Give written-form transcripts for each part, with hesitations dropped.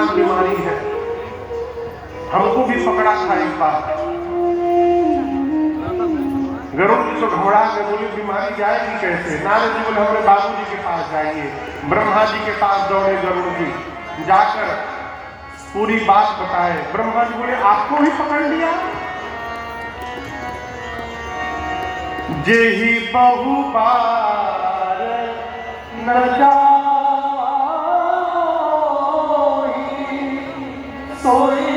खतरनाक बीमारी है। हमको भी पकड़ा था एक बार। गरुड़ जी तो घबरा गए, बोले बीमारी जाएगी कैसे? नारद जी बोले हमारे बाबूजी के पास जाइए। ब्रह्मा जी के पास दौड़े गरुड़ जी, जाकर पूरी बात बताए। ब्रह्मा जी बोले आपको ही पकड़ लिया? जेहि बहु बार न जाहि सोई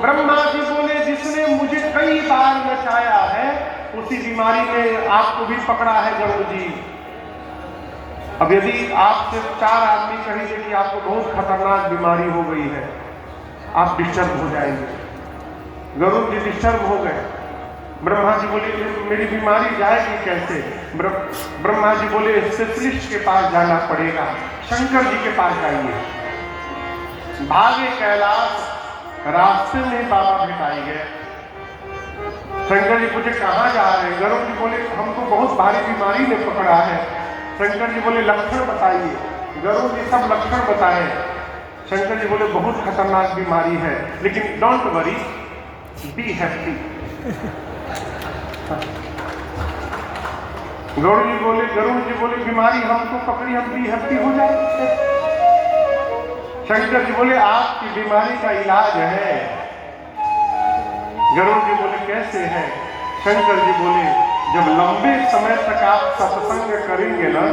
ब्रह्मा जी बोले जिसने मुझे कई बार नचाया है उसी बीमारी ने आपको भी पकड़ा है गरुड़ जी। अब यदि आपसे 4 आदमी कहेंगे कि आपको बहुत खतरनाक बीमारी हो गई है, आप डिस्टर्ब हो जाएंगे। गरुड़ जी डिस्टर्ब हो गए। ब्रह्मा जी बोले मेरी बीमारी जाएगी कैसे? ब्रह्मा जी बोले स्पेशलिस्ट के पास जाना पड़ेगा, शंकर जी के पास जाइए। भागे कैलाश, रास्ते में बाबा भेटाई गए। शंकर जी पूछे कहाँ जा रहे हैं? गरुड़ जी बोले हमको बहुत भारी बीमारी ने पकड़ा है। शंकर जी बोले लक्षण बताइए। गरुड़ जी सब लक्षण बताए। शंकर जी बोले बहुत खतरनाक बीमारी है, लेकिन don't worry, be happy. Garuda ji बोले बीमारी हमको पकड़ी, हम बी हैप्पी हो जाए। शंकर जी बोले आपकी बीमारी का इलाज है। गरुड़ जी बोले कैसे है? शंकर जी बोले जब लंबे समय तक आप सत्संग करेंगे ना,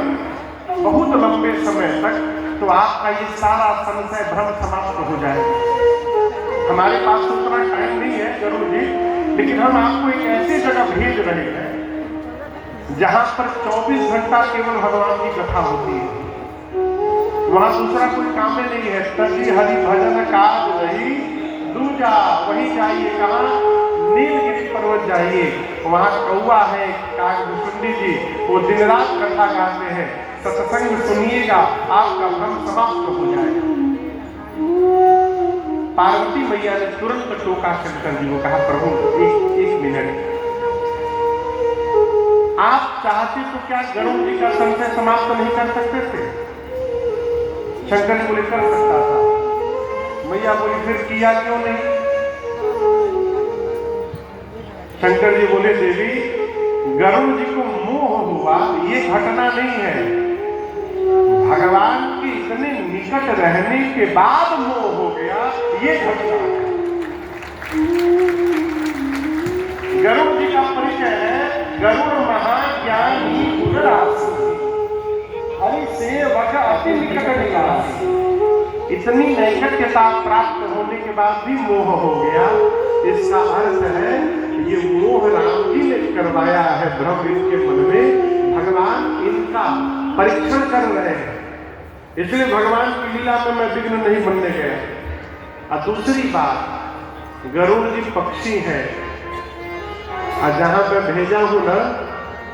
बहुत लंबे समय तक, तो आपका ये सारा संशय भ्रम समाप्त हो जाएगा। हमारे पास उतना टाइम नहीं है गरुड़ जी, लेकिन हम आपको एक ऐसी जगह भेज रहे हैं जहां पर 24 घंटा केवल भगवान की कथा होती है। वहां दूसरा कोई काम में नहीं है। तजी हरि भजन काज रही दूजा, वही जाइए कहाँ? नीलगिरी पर्वत जाइए। वहां कौआ है कागभूषुंडी जी, वो दिन रात कथा गाते हैं। सत्संग सुनिएगा, आपका भ्रम समाप्त हो जाएगा। पार्वती मैया ने तुरंत टोका शंकर जी को, कहा प्रभु एक मिनट, आप चाहते तो क्या गरुड़ जी का संशय समाप्त नहीं कर सकते थे? शंकर जी बोले कर सकता था। मैया बोली फिर किया क्यों नहीं? शंकर जी बोले देवी गरुड़ जी को मोह हुआ, ये घटना नहीं है। भगवान के इतने निकट रहने के बाद मोह हो गया, ये घटना है। गरुड़ जी का परिचय है गरुड़ महाज्ञानी गुणराशि, हरि सेवक अति निकट निवासी। इतनी नैकट्यता प्राप्त होने के बाद भी मोह हो गया। इसका अर्थ है ये मोह राम जी ने करवाया है भ्रम इनके मन में। भगवान इनका परीक्षण कर रहे हैं, इसलिए भगवान की लीला में मैं विघ्न नहीं बनने गया। और दूसरी बात, गरुड़ जी पक्षी है, और जहां मैं भेजा हूं ना,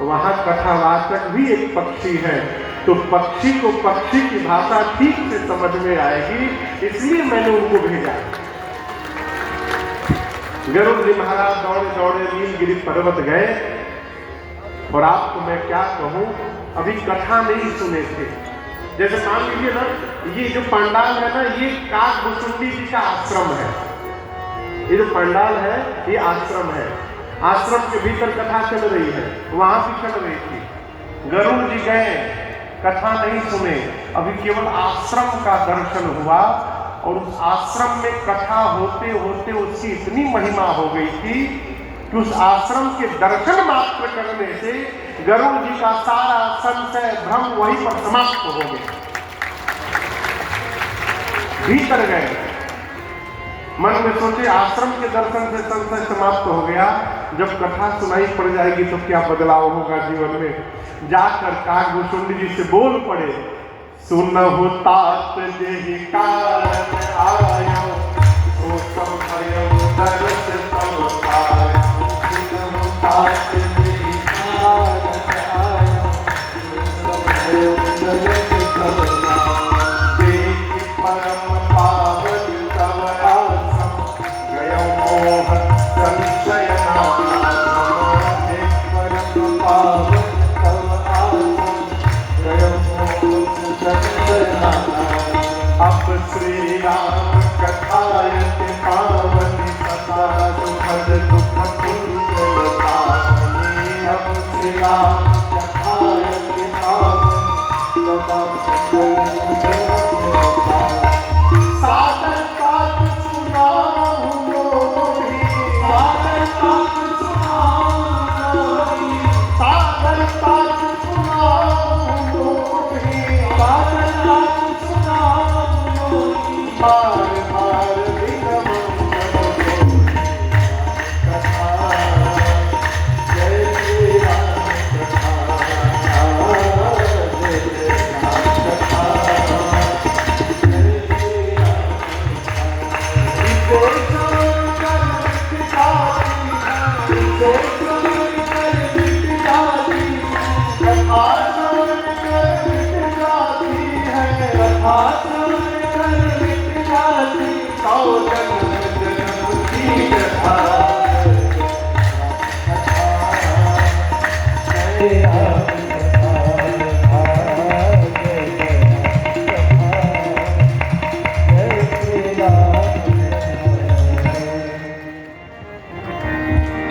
वहां कथावाचक भी एक पक्षी है, तो पक्षी को पक्षी की भाषा ठीक से समझ में आएगी, इसलिए मैंने उनको भेजा। गरुड़ जी महाराज दौड़े दौड़े नीलगिरी पर्वत गए। और आपको मैं क्या कहूं, अभी कथा नहीं सुने थे। जैसे मान लीजिए ना, ये जो पंडाल है ना, ये कागभूषुंडी जी का आश्रम है। ये जो पंडाल है ये आश्रम है। आश्रम के भीतर कथा चल रही है, वहां भी चल रही थी। गरुड़ जी गए, कथा नहीं सुने, अभी केवल आश्रम का दर्शन हुआ। और उस आश्रम में कथा होते होते उसकी इतनी महिमा हो गई थी कि उस आश्रम के दर्शन मात्र करने से गरुड़ जी का सारा संशय भ्रम वहीं पर समाप्त हो गया। भीतर गए, मन में सोचे आश्रम के दर्शन से संशय समाप्त हो गया, जब कथा सुनाई पड़ जाएगी तो क्या बदलाव होगा जीवन में। जाकर कागभूषुंडी जी से बोल पड़े, सुनहु तात जेहि कारण आयो, सो संभयो दर्श तब पायो। सुनहु तात जेहि कारण आयो, सो संभयो दर्श तब पायो। देखि परम पावन तव आश्रम, गयो मोह संशय नाश। देखि परम पावन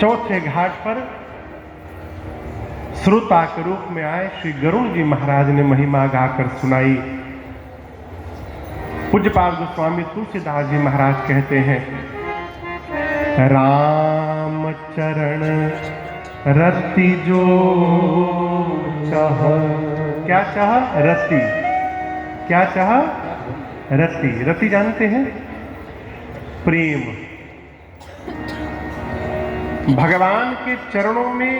चौथे घाट पर श्रोता के रूप में आए श्री गरुड़ जी महाराज ने महिमा गाकर सुनाई। पूज्यपाद गोस्वामी तुलसीदास जी महाराज कहते हैं, राम चरण रति जो चाह, क्या चाह? रति। क्या चाह? रति। रति जानते हैं? प्रेम। भगवान के चरणों में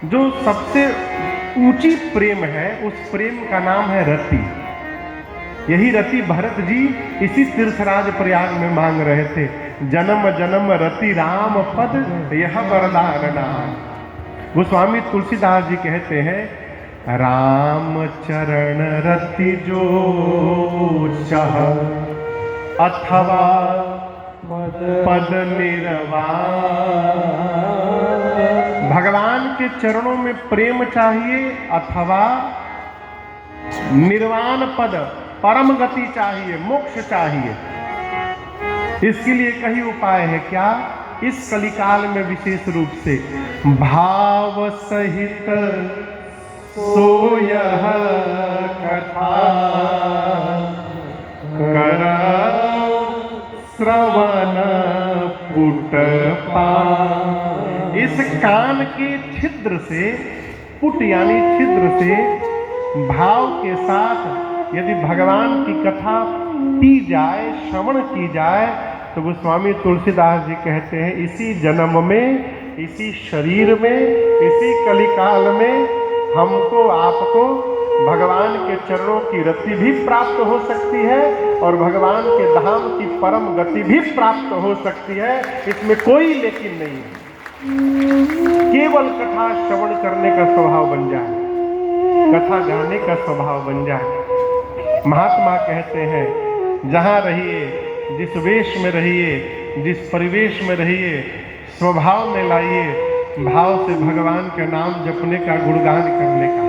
जो सबसे ऊंची प्रेम है, उस प्रेम का नाम है रति। यही रति भरत जी इसी तीर्थराज प्रयाग में मांग रहे थे, जन्म जन्म रति राम पद यह वरदान नाम। गोस्वामी तुलसीदास जी कहते हैं, राम चरण रति जो चाह अथवा पद निर्वाण। भगवान के चरणों में प्रेम चाहिए अथवा निर्वाण पद, परम गति चाहिए, मोक्ष चाहिए। इसके लिए कई उपाय है। क्या? इस कलिकाल में विशेष रूप से भाव सहित सोयह कथा कर श्रवण पुट पा। इस कान के छिद्र से, पुट यानी छिद्र से, भाव के साथ यदि भगवान की कथा पी जाए, श्रवण की जाए, तो गोस्वामी तुलसीदास जी कहते हैं, इसी जन्म में, इसी शरीर में, इसी कलिकाल में हमको आपको भगवान के चरणों की रति भी प्राप्त हो सकती है और भगवान के धाम की परम गति भी प्राप्त हो सकती है। इसमें कोई लेकिन नहीं है। केवल कथा श्रवण करने का स्वभाव बन जाए, कथा गाने का स्वभाव बन जाए। महात्मा कहते हैं, जहाँ रहिए, जिस वेश में रहिए, जिस परिवेश में रहिए, स्वभाव में लाइए भाव से भगवान के नाम जपने का, गुणगान करने का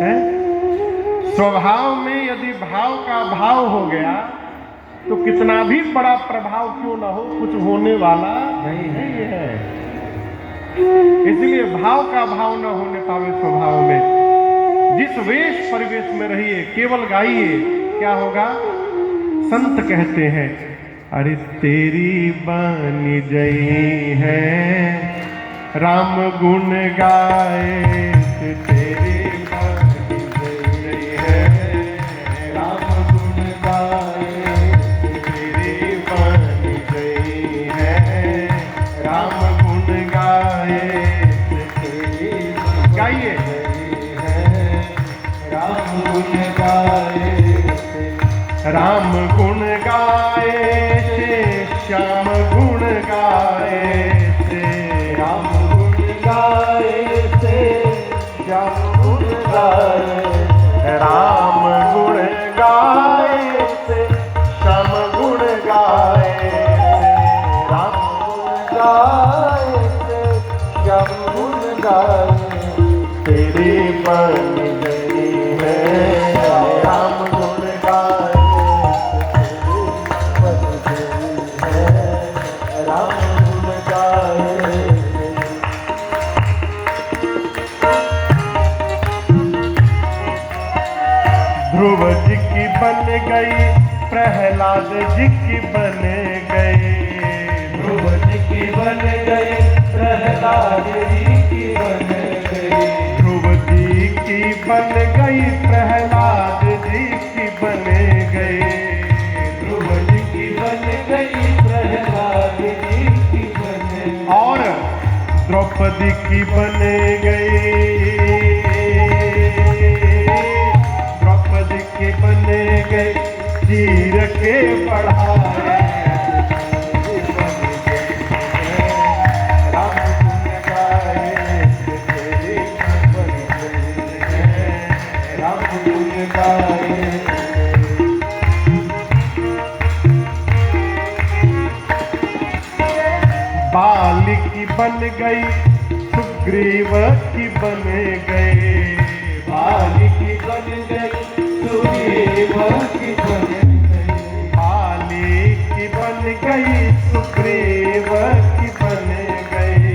है। स्वभाव में यदि भाव का भाव हो गया तो कितना भी बड़ा प्रभाव क्यों ना हो, कुछ होने वाला नहीं है। इसलिए भाव का भाव न होने पावे स्वभाव में। जिस वेश परिवेश में रहिए, केवल गाइए, क्या होगा? संत कहते हैं, अरे तेरी बानी जई है राम गुण गाए, तेरी बानी जई है राम गुण गाए, तेरी बानी जई है राम गुण गाए, गाइए राम गुण गाए, राम गुण गाए से श्याम गुण गाए से, राम गुण गाए से श्याम गुण गाए, राम गुण गाए से श्याम गुण गाए, राम गुण गाए से श्याम गुण गाए, तेरी बनी गई है राम गुण गाए, ध्रुव जी की बन गई, प्रहलाद जी की बन गई। ध्रुव जी की बन गई, प्रहलाद जी की बन गई। ध्रुव जी की बन गई, प्रहलाद जी की बन गई। ध्रुव जी की बन गई, प्रहलाद जी की बन गई। और द्रौपदी की बन गई, द्रौपदी की बन गई, चीर के बढ़ाए। राम गुण गाए, तेरी बन गई। राम गुण गाए। बाली की बन गई, सुग्रीव की बन गई। बाली की बन गई, सुग्रीव की बन गई। बाली की बन गई, सुग्रीव की बन गई।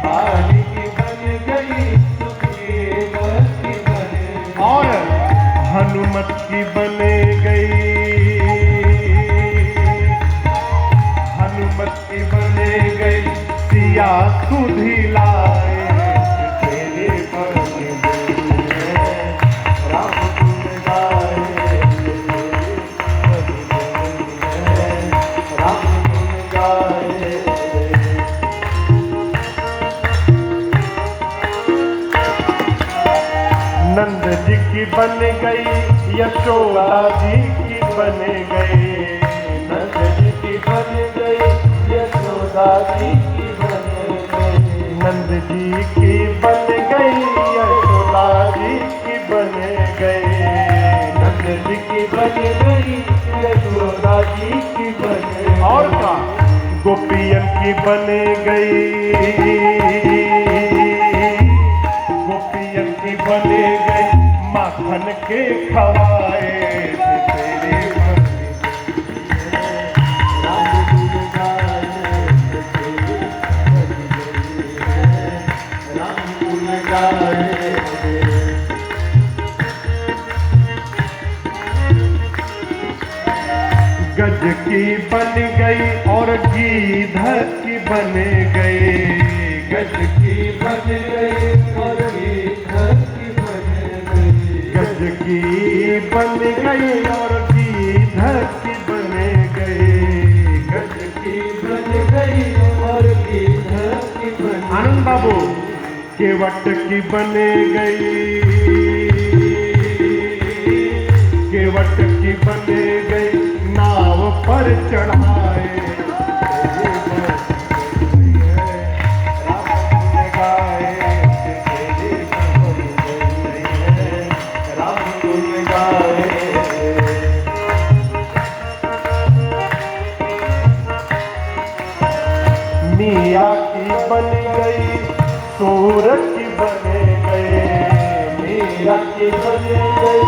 बाली की बन गई, सुग्रीव की बन गई। और हनुमत की बन गई, हनुमत की बन गई, सिया सुधी लाए। तेरे बन गई, राम गुण गाए, राम गुण गाए। नंद जी की बन गई, यशोदा जी की बन गई। नंद जी की बन गई, यशोदा जी की बन गई। नंद जी की बन गई, यशोदा जी की बन गई। नंद जी की बन गई, यशोदा जी की बन गई। और का गोपियन की बन गई, गोपियन की बन गई, माखन के खवाए। तेरे बन राम गुण गाए, राम गुण गाए। गज की बन गई और गीधर की बन गई। गज की बन गई, और गीधर की बन गई। गज की बन गई और गीधर की बन गई। गज की बन गई, और गीधर की बन गई। आनंद बाबू केवट की बन गई, केवट की बन गई, नाव पर चढ़ाए। राम गुण गाए, तेरी बन गई। राम गुण गाए। मीरा की बन गई, सूर की बन गई। मीरा की बन गई,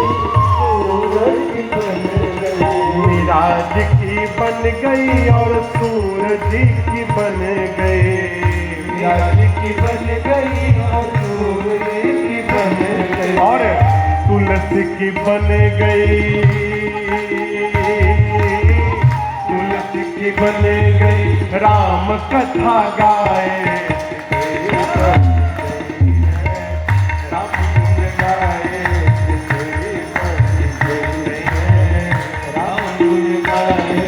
सूरज की बन गई। मिराज की बन गई और सूरज की बन गई। मिराज की बन गई, और सूरज की बन गई। और तुलसी की बन गई, तुलसी की बन गई, राम कथा गाए। राम गुण गाए, तेरी बन गई। राम गुण गाए।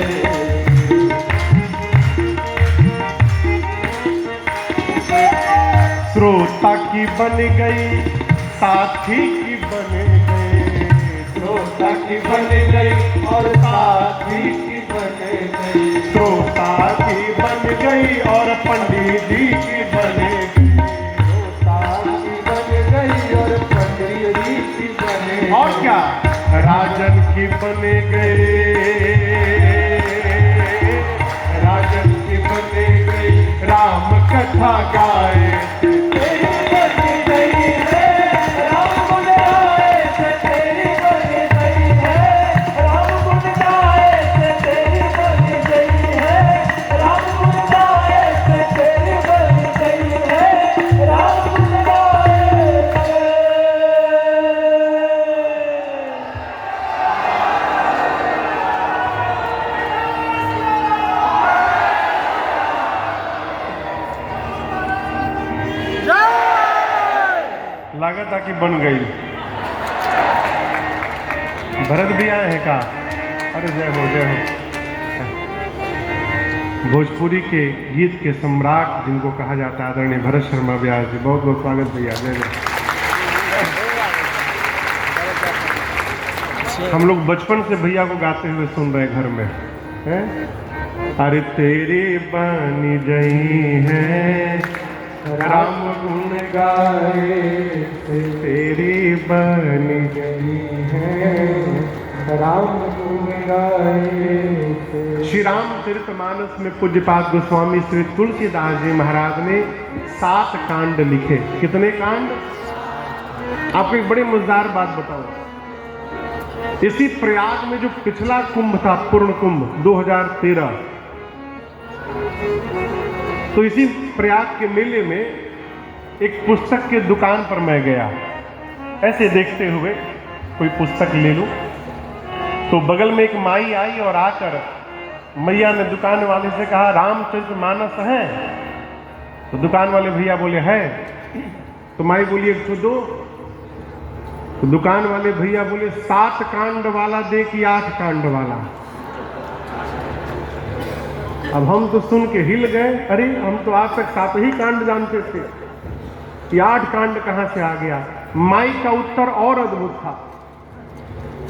श्रोता की बन गई, साथी की बन गई। श्रोता की बन गई, और साथी की बन गई। श्रोता की बन गई और पंडित जी की बन गई। श्रोता की बन गई, और पंडित जी की बन गई। और क्या राजन की बन गई, राजन की बन गई, राम कथा गाए। तेरी बन गई है, राम गुण गाए, तेरी बन गई है। राम गुण गाए, तेरी बन गई है। राम गुण गाए, तेरी बन गई है। राम गुण गाए। लागत कि बन गई। भरत भी आए हैं का? अरे जय हो जय हो। भोजपुरी के गीत के सम्राट जिनको कहा जाता है आदरणीय भरत शर्मा व्यास जी, बहुत बहुत स्वागत भैया, जय जय। हम लोग बचपन से भैया को गाते हुए सुन रहे हैं घर में, हैं? अरे तेरे बनी जई है राम गुण गाए, तेरी बनी गई है राम गुण गाए। श्री रामचरितमानस में पूज्यपाद गोस्वामी श्री तुलसीदास जी महाराज ने 7 कांड लिखे। कितने कांड? आपको एक बड़ी मजेदार बात बताऊं। इसी प्रयाग में जो पिछला कुंभ था, पूर्ण कुंभ 2013, तो इसी प्रयाग के मेले में एक पुस्तक के दुकान पर मैं गया, ऐसे देखते हुए कोई पुस्तक ले लूं, तो बगल में एक माई आई और आकर मैया ने दुकान वाले से कहा रामचरितमानस है? तो दुकान वाले भैया बोले है। तो माई बोली एक तो दो। तो दुकान वाले भैया बोले 7 कांड वाला दे कि 8 कांड वाला? अब हम तो सुन के हिल गए, अरे हम तो आज तक 7 ही कांड जानते थे, ये 8 कांड कहां से आ गया? माई का उत्तर और अद्भुत था।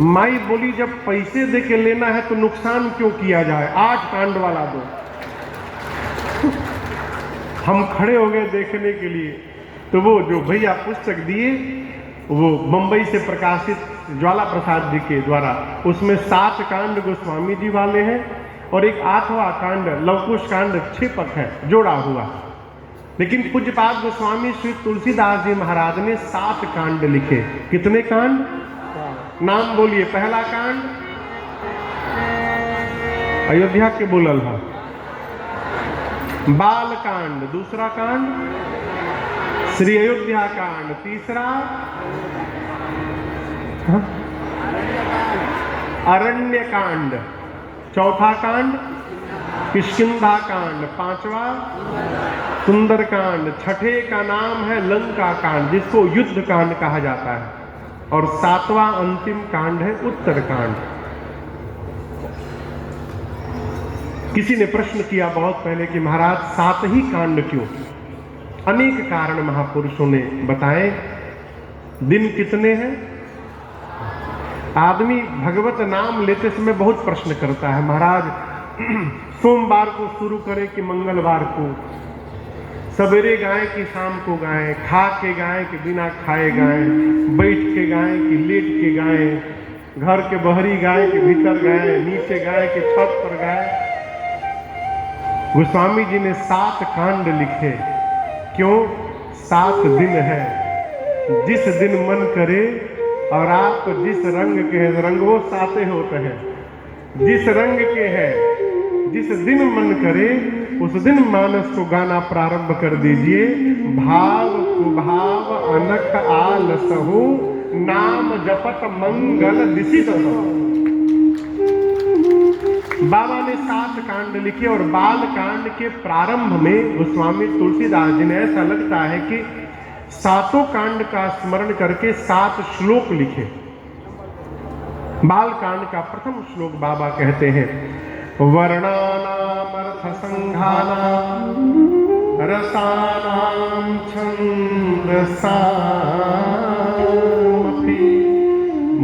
माई बोली जब पैसे दे के लेना है तो नुकसान क्यों किया जाए, 8 कांड वाला दो। हम खड़े हो गए देखने के लिए, तो वो जो भैया पुस्तक दिए वो मुंबई से प्रकाशित ज्वाला प्रसाद जी के द्वारा, उसमें 7 कांड गोस्वामी जी वाले हैं और एक 8वां कांड लवकुश कांड क्षेपक है जोड़ा हुआ। लेकिन पूज्यपाद गोस्वामी श्री तुलसीदास जी महाराज ने 7 कांड लिखे। कितने कांड? नाम बोलिए। पहला कांड अयोध्या के बोलल है, बाल कांड। दूसरा कांड श्री अयोध्या कांड। तीसरा अरण्य कांड। चौथा कांड किष्किंधा कांड। 5वां सुंदर कांड। 6ठे का नाम है लंका कांड, जिसको युद्ध कांड कहा जाता है। और 7वां अंतिम कांड है उत्तर कांड। किसी ने प्रश्न किया बहुत पहले कि महाराज 7 ही कांड क्यों? अनेक कारण महापुरुषों ने बताए। दिन कितने हैं? आदमी भगवत नाम लेते समय बहुत प्रश्न करता है, महाराज सोमवार को शुरू करें कि मंगलवार को, सवेरे गाएं कि शाम को गाएं, खा के गाएं कि बिना खाए गाएं, बैठ के गाएं कि लेट के गाएं, घर के बहरी गाएं कि भीतर गाएं, नीचे गाएं कि छत पर गाएं। गोस्वामी जी ने 7 कांड लिखे। क्यों? 7 दिन है, जिस दिन मन करे, और आप जिस रंग के हैं, रंग वो 7 होते हैं, जिस रंग के हैं, जिस दिन मन करे उस दिन मानस को गाना प्रारंभ कर दीजिए। भाव कुभाव अनक आलसहु, नाम जपत मंगल दिशि दहो। बाबा ने 7 कांड लिखे और बाल कांड के प्रारंभ में गोस्वामी तुलसीदास जी ने, ऐसा लगता है कि 7 कांड का स्मरण करके 7 श्लोक लिखे। बाल कांड का प्रथम श्लोक बाबा कहते हैं, वर्णानाम अर्थ संघानाम रसानाम छंदसामपि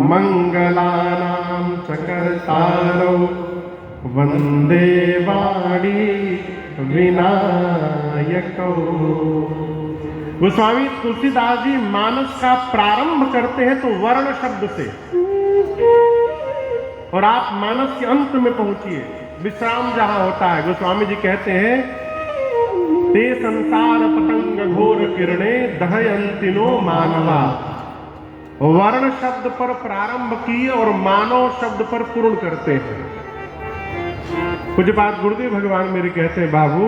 मंगलानाम च कर्तारौ वंदे वाणी विनायको। गोस्वामी तुलसीदास जी मानस का प्रारंभ करते हैं तो वर्ण शब्द से, और आप मानस के अंत में पहुंचिए, विश्राम जहां होता है। गोस्वामी जी कहते हैं, ते संसार पतंग घोर किरणे दहयंतिनो मानवा। वर्ण शब्द पर प्रारंभ किए और मानव शब्द पर पूर्ण करते हैं। कुछ बात गुरुदेव भगवान मेरे कहते हैं, बाबू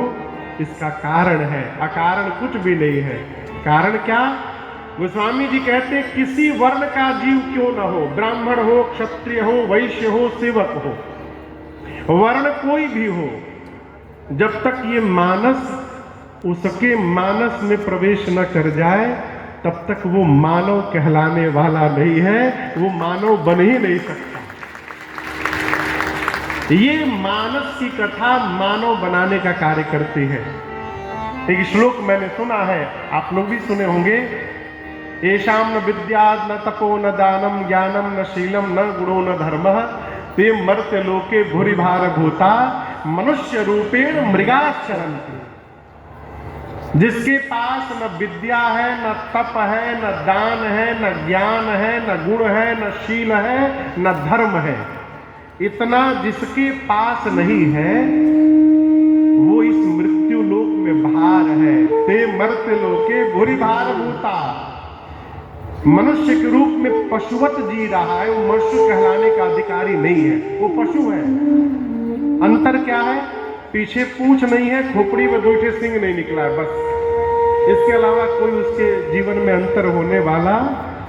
इसका कारण है, अकारण कुछ भी नहीं है। कारण क्या? गोस्वामी जी कहते हैं, किसी वर्ण का जीव क्यों न हो, ब्राह्मण हो, क्षत्रिय हो, वैश्य हो, सेवक हो, वर्ण कोई भी हो, जब तक ये मानस उसके मानस में प्रवेश न कर जाए तब तक वो मानव कहलाने वाला नहीं है, वो मानव बन ही नहीं सकता। ये मानस की कथा मानव बनाने का कार्य करती है। एक श्लोक मैंने सुना है, आप लोग भी सुने होंगे, येषां न विद्यात् न तपो न दानम ज्ञानम न शीलम न गुणो न धर्मः ते मर्त्य लोके भूरिभार भूता मनुष्य रूपेण मृगाश्चरन्ति। जिसके पास न विद्या है, न तप है, न दान है, न ज्ञान है, न गुण है, न शील है, न धर्म है, इतना जिसके पास नहीं है वो इस मृत्यु लोक में भार है। ते मर्त्य लोके भूरिभार भूता, मनुष्य के रूप में पशुवत जी रहा है, वो मनुष्य कहलाने का अधिकारी नहीं है, वो पशु है। अंतर क्या है? पीछे पूंछ नहीं है, खोपड़ी में 2 सिंह नहीं निकला है, बस। इसके अलावा कोई उसके जीवन में अंतर होने वाला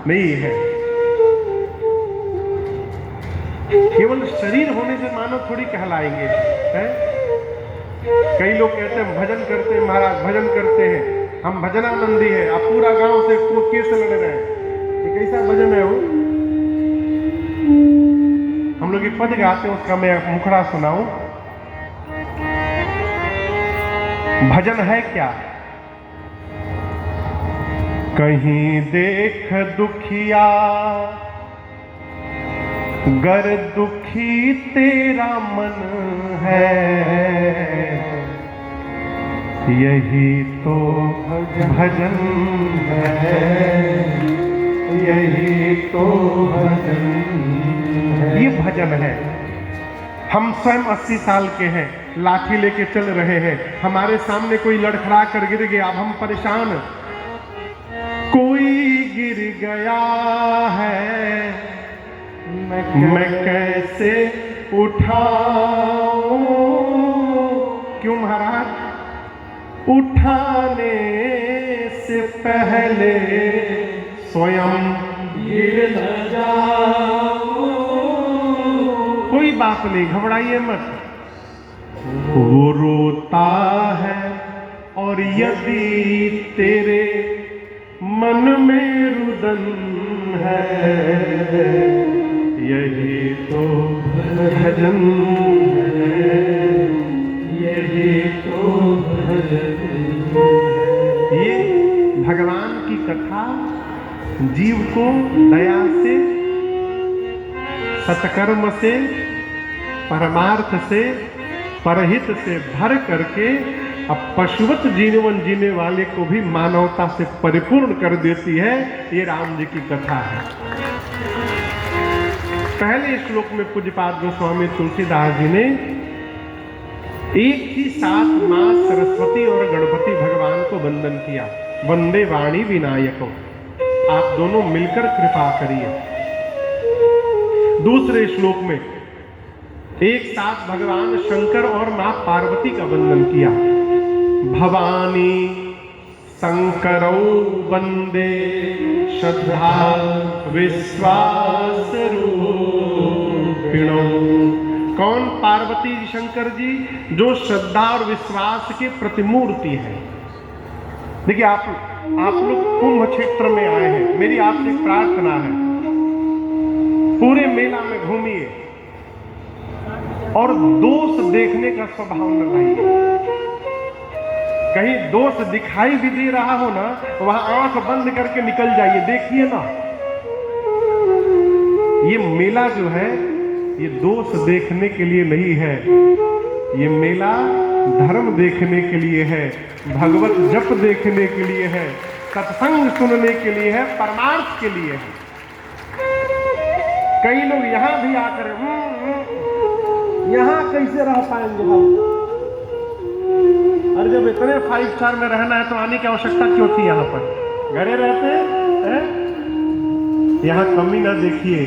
नहीं है। केवल शरीर होने से मानव थोड़ी कहलाएंगे, है? कई लोग कहते हैं भजन करते हैं महाराज, भजन करते हैं, हम भजनानंदी है। आप पूरा गांव से केस लड़ रहे हैं, ये कैसा भजन है? वो हम लोग एक पद गाते हैं, उसका मैं मुखड़ा सुनाऊं। भजन है क्या? कहीं देख दुखिया गर दुखी तेरा मन है, यही तो भजन है, यही तो भजन है। ये भजन है। हम स्वयं 80 साल के हैं, लाठी लेके चल रहे हैं, हमारे सामने कोई लड़खड़ा कर गिर गया, अब हम परेशान। कोई गिर गया है, मैं कैसे उठाऊं? क्यों महाराज? उठाने से पहले स्वयं गिर न जाऊं। कोई बात नहीं, घबराइए मत। वो रोता है और यदि तेरे मन में रुदन है, यही तो भजन है, यही तो भजन है। ये भगवान की कथा जीव को दया से, सत्कर्म से, परमार्थ से, परहित से भर करके अब पशुवत जीवन जीने वाले को भी मानवता से परिपूर्ण कर देती है। ये राम जी की कथा है। पहले श्लोक में पूज्यपाद गोस्वामी तुलसीदास जी ने एक ही साथ मां सरस्वती और गणपति भगवान को वंदन किया। वंदे वाणी विनायको, आप दोनों मिलकर कृपा करिए। दूसरे श्लोक में एक साथ भगवान शंकर और मां पार्वती का वंदन किया। भवानी शंकरौ वंदे श्रद्धा विश्वास रूपिणौ। कौन? पार्वती शंकर जी, जो श्रद्धा और विश्वास के प्रतिमूर्ति है। देखिए आप लोग कुंभ क्षेत्र में आए हैं, मेरी आपसे प्रार्थना है, पूरे मेला में घूमिए और दोष देखने का स्वभाव न लाइए। कहीं दोष दिखाई भी दे रहा हो ना, वहां आंख बंद करके निकल जाइए, देखिए ना। ये मेला जो है ये दोष देखने के लिए नहीं है, ये मेला धर्म देखने के लिए है, भगवत जप देखने के लिए है, सत्संग सुनने के लिए है, परमार्थ के लिए है। कई लोग यहां भी आकर यहां कैसे रह पाएंगे हम? अरे जब इतने 5 स्टार में रहना है तो आने की आवश्यकता क्यों थी? यहाँ पर घरे रहते हैं। यहाँ कमी ना देखिए,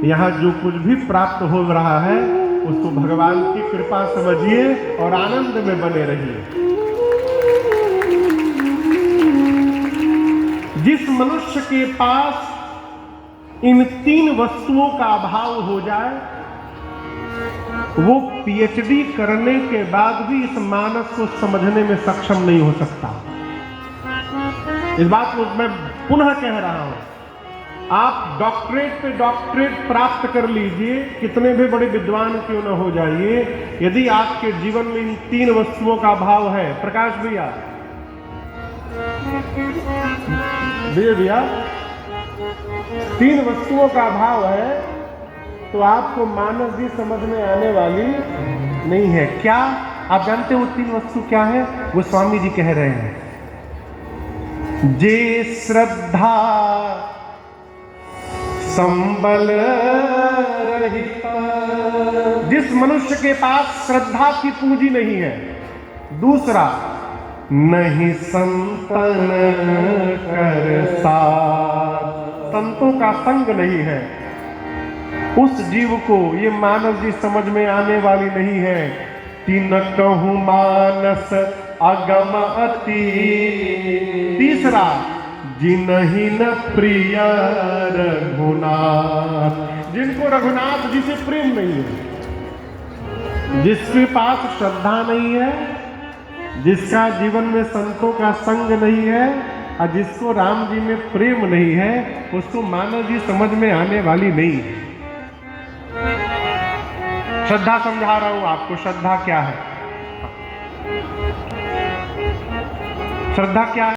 यहाँ जो कुछ भी प्राप्त हो रहा है उसको भगवान की कृपा समझिए और आनंद में बने रहिए। जिस मनुष्य के पास इन 3 वस्तुओं का अभाव हो जाए, वो पीएचडी करने के बाद भी इस मानस को समझने में सक्षम नहीं हो सकता। इस बात को मैं पुनः कह रहा हूं, आप डॉक्टरेट पे डॉक्टरेट प्राप्त कर लीजिए, कितने भी बड़े विद्वान क्यों न हो जाइए, यदि आपके जीवन में इन 3 वस्तुओं का अभाव है, प्रकाश भैया भैया 3 वस्तुओं का अभाव है, तो आपको मानस जी समझ में आने वाली नहीं है। क्या आप जानते हो 3 वस्तु क्या है? वो स्वामी जी कह रहे हैं, जे श्रद्धा संबल रहित, जिस मनुष्य के पास श्रद्धा की पूंजी नहीं है। दूसरा, नहीं संतन कर साथ, संतों का संग नहीं है, उस जीव को ये मानस जी समझ में आने वाली नहीं है। तीन कहूं मानस अगम अति, तीसरा, जिनहि न प्रिय रघुनाथ, जिनको रघुनाथ जी से प्रेम नहीं है, जिसके पास श्रद्धा नहीं है, जिसका जीवन में संतों का संग नहीं है और जिसको राम जी में प्रेम नहीं है, उसको मानव जी समझ में आने वाली नहीं है। श्रद्धा समझा रहा हूं आपको, श्रद्धा क्या है? श्रद्धा क्या है?